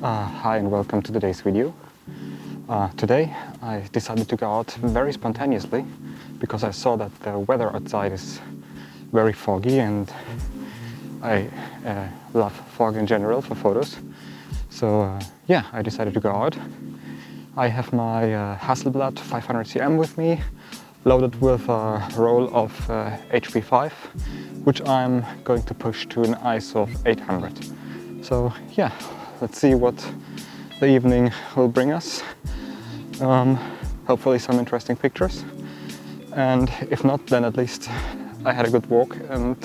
Hi and welcome to today's video. Today I decided to go out very spontaneously because I saw that the weather outside is very foggy and I love fog in general for photos. So yeah, I decided to go out. I have my Hasselblad 500 cm with me, loaded with a roll of HP5, which I'm going to push to an ISO of 800. So yeah, let's see what the evening will bring us. Hopefully some interesting pictures, and if not, then at least I had a good walk and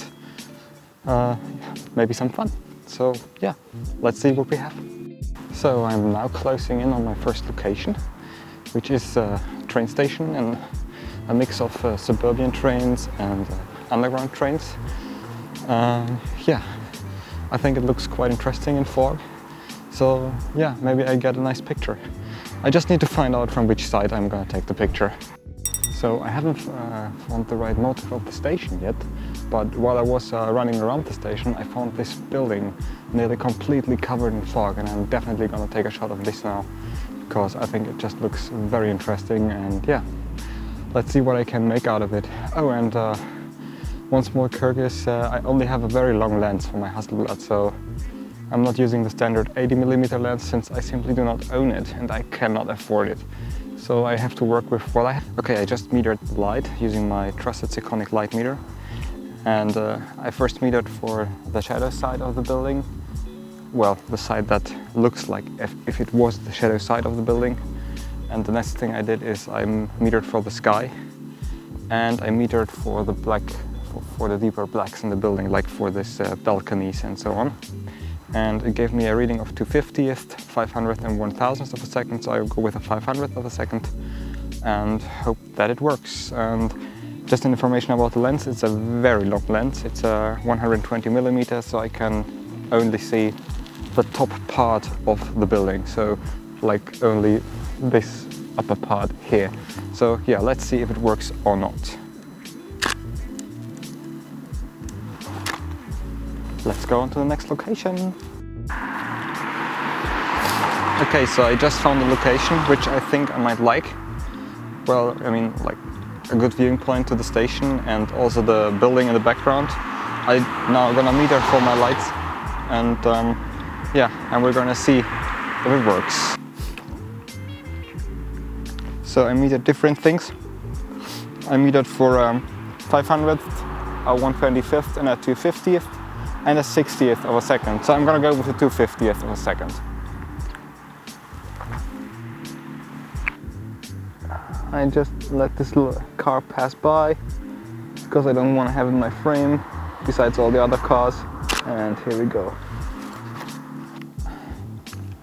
maybe some fun. So yeah, let's see what we have. So I'm now closing in on my first location, which is a train station and a mix of suburban trains and underground trains. Yeah, I think it looks quite interesting in fog. So yeah, maybe I get a nice picture. I just need to find out from which side I'm gonna take the picture. So I haven't found the right motive of the station yet, but while I was running around the station, I found this building nearly completely covered in fog, and I'm definitely gonna take a shot of this now because I think it just looks very interesting. And yeah, let's see what I can make out of it. Oh, and one small quirk is I only have a very long lens for my Hasselblad, so I'm not using the standard 80mm lens since I simply do not own it and I cannot afford it. So I have to work with what I have. Okay, I just metered the light using my trusted Sekonic light meter. And I first metered for the shadow side of the building. Well, the side that looks like if it was the shadow side of the building. And the next thing I did is I metered for the sky. And I metered for the black, for the deeper blacks in the building, like for this balconies and so on. And it gave me a reading of 2/50th, 500th and 1,000th of a second, so I'll go with a 500th of a second and hope that it works. And just an information about the lens, it's a very long lens, it's a 120mm, so I can only see the top part of the building, so like only this upper part here. So yeah, let's see if it works or not. Let's go on to the next location. Okay, so I just found a location which I think I might like. Well, I mean, like a good viewing point to the station and also the building in the background. I'm now gonna meter for my lights and yeah, and we're gonna see if it works. So I metered different things. I metered for 500th, a 125th and a 250th. And a 60th of a second. So I'm gonna go with a 2/50th of a second. I just let this little car pass by because I don't want to have it in my frame besides all the other cars. And here we go.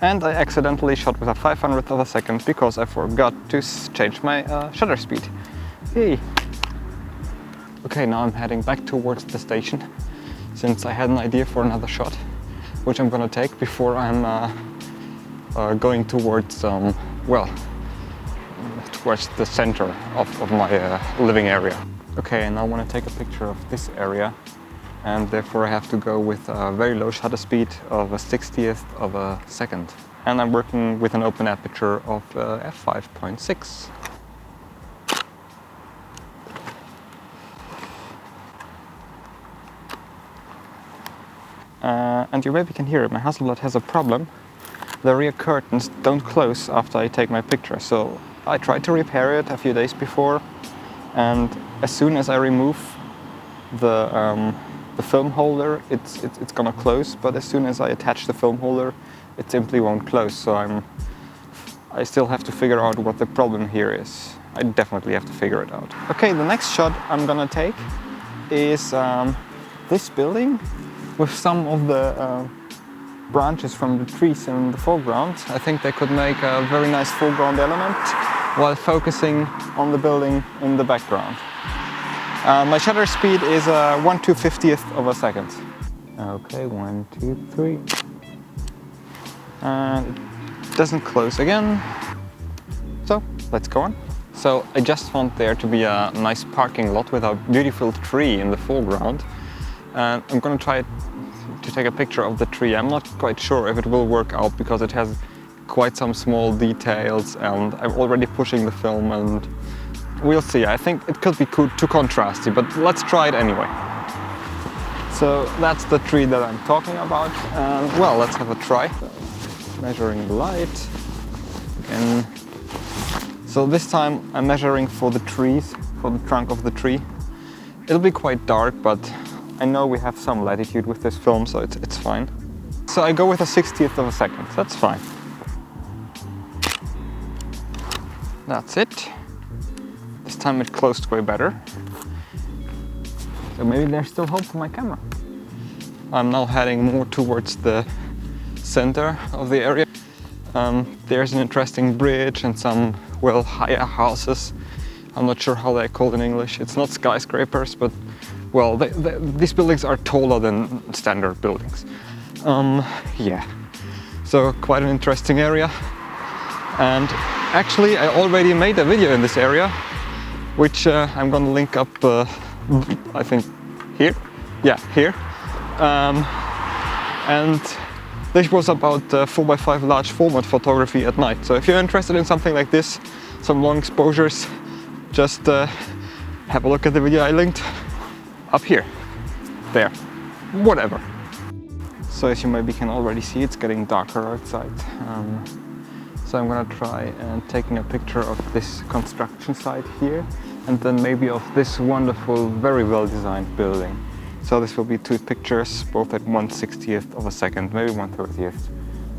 And I accidentally shot with a 500th of a second because I forgot to change my shutter speed. Yay! Okay, now I'm heading back towards the station, since I had an idea for another shot, which I'm gonna take before I'm going towards, well, towards the center of my living area. Okay, and I want to take a picture of this area, and therefore I have to go with a very low shutter speed of a 60th of a second. And I'm working with an open aperture of f5.6. And you maybe can hear it, my Hasselblad has a problem. The rear curtains don't close after I take my picture, so I tried to repair it a few days before, and as soon as I remove the film holder, it's gonna close, but as soon as I attach the film holder, it simply won't close, so I still have to figure out what the problem here is. I definitely have to figure it out. Okay, the next shot I'm gonna take is this building, with some of the branches from the trees in the foreground. I think they could make a very nice foreground element while focusing on the building in the background. My shutter speed is 1/250th of a second. Okay, 1, 2, 3. And it doesn't close again. So let's go on. So I just found there to be a nice parking lot with a beautiful tree in the foreground. And I'm gonna try to take a picture of the tree. I'm not quite sure if it will work out because it has quite some small details and I'm already pushing the film, and we'll see. I think it could be too contrasty, but let's try it anyway. So that's the tree that I'm talking about, and well, let's have a try. So, measuring the light again. So this time I'm measuring for the trees, for the trunk of the tree. It'll be quite dark, but I know we have some latitude with this film, so it's fine. So I go with a 60th of a second, that's fine. That's it. This time it closed way better. So maybe there's still hope for my camera. I'm now heading more towards the center of the area. There's an interesting bridge and some, well, higher houses. I'm not sure how they're called in English. It's not skyscrapers, but, well, these buildings are taller than standard buildings. Yeah, so quite an interesting area. And actually, I already made a video in this area, which I'm gonna link up, I think, here? Yeah, here. And this was about 4x5 large format photography at night. So if you're interested in something like this, some long exposures, just have a look at the video I linked up here, there, whatever. So as you maybe can already see, it's getting darker outside. So I'm gonna try taking a picture of this construction site here, and then maybe of this wonderful, very well designed building. So this will be 2 pictures, both at 1/60th of a second, maybe 1/30th.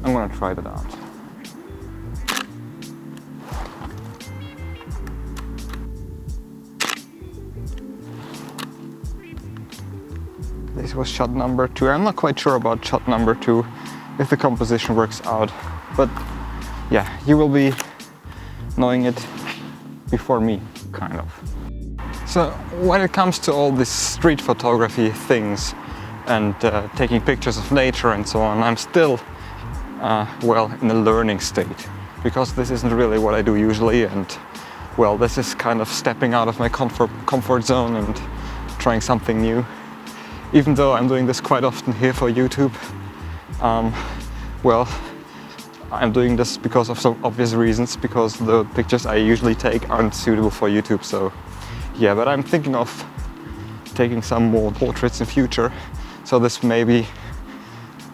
I'm gonna try that out. This was shot number 2. I'm not quite sure about shot number 2, if the composition works out, but yeah, you will be knowing it before me, kind of. So when it comes to all these street photography things and taking pictures of nature and so on, I'm still, well, in a learning state, because this isn't really what I do usually, and well, this is kind of stepping out of my comfort zone and trying something new. Even though I'm doing this quite often here for YouTube, well, I'm doing this because of some obvious reasons, because the pictures I usually take aren't suitable for YouTube, so yeah, but I'm thinking of taking some more portraits in future, so this maybe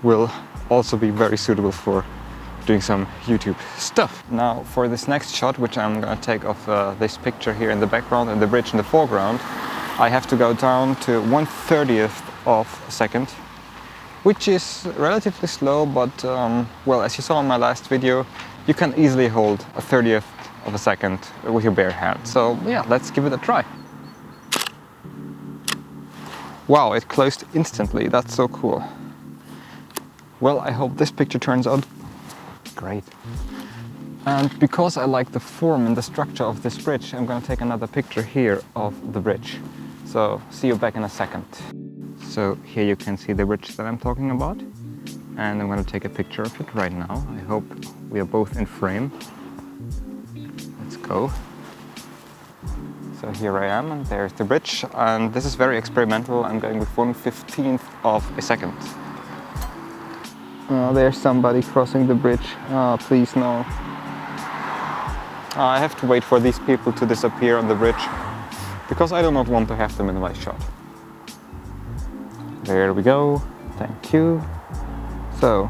will also be very suitable for doing some YouTube stuff. Now for this next shot, which I'm gonna take of this picture here in the background and the bridge in the foreground, I have to go down to 1/30th of a second, which is relatively slow, but well, as you saw in my last video, you can easily hold a 30th of a second with your bare hand. So yeah, let's give it a try. Wow, it closed instantly. That's so cool. Well, I hope this picture turns out great. And because I like the form and the structure of this bridge, I'm gonna take another picture here of the bridge. So see you back in a second. So here you can see the bridge that I'm talking about, and I'm gonna take a picture of it right now. I hope we are both in frame. Let's go. So here I am, and there's the bridge, and this is very experimental. I'm going with 1/15th of a second. There's somebody crossing the bridge. Oh, please no. I have to wait for these people to disappear on the bridge, because I do not want to have them in my shot. There we go, thank you. So,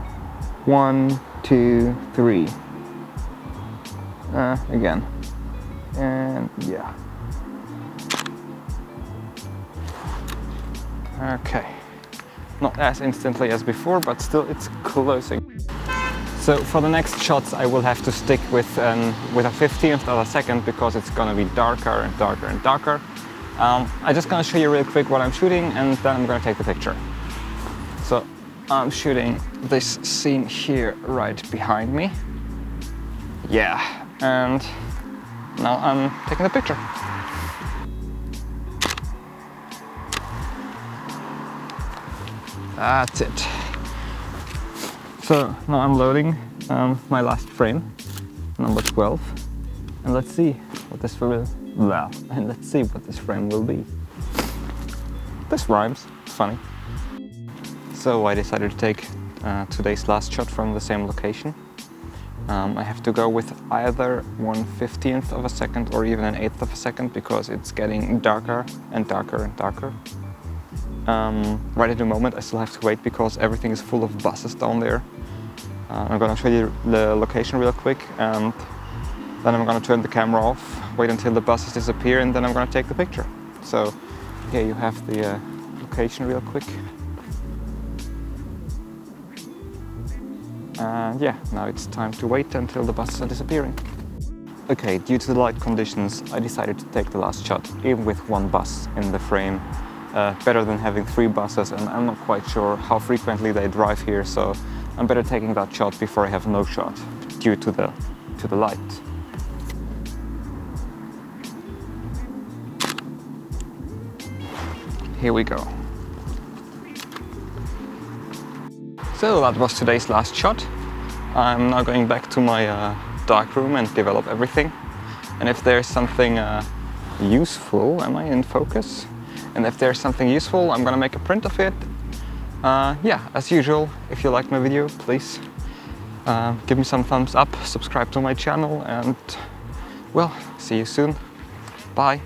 1, 2, 3. Again. And yeah. Okay. Not as instantly as before, but still it's closing. So for the next shots I will have to stick with a 15th of a second, because it's gonna be darker and darker and darker. I'm just gonna show you real quick what I'm shooting, and then I'm gonna take the picture. So I'm shooting this scene here right behind me. Yeah, and now I'm taking the picture. That's it. So now I'm loading my last frame, number 12, and let's see what this will. Well, and let's see what this frame will be. This rhymes. It's funny. So I decided to take today's last shot from the same location. I have to go with either 1/15th of a second or even an 1/8 of a second because it's getting darker and darker and darker. Right at the moment I still have to wait because everything is full of buses down there. I'm gonna show you the location real quick and then I'm gonna turn the camera off, wait until the buses disappear, and then I'm gonna take the picture. So here you have the location real quick. And yeah, now it's time to wait until the buses are disappearing. Okay, due to the light conditions, I decided to take the last shot, even with one bus in the frame. Better than having 3 buses, and I'm not quite sure how frequently they drive here, so I'm better taking that shot before I have no shot, due to the light. Here we go. So that was today's last shot. I'm now going back to my darkroom and develop everything. And if there's something useful, am I in focus? And if there's something useful, I'm gonna make a print of it. Yeah, as usual, if you liked my video, please give me some thumbs up, subscribe to my channel, and well, see you soon. Bye.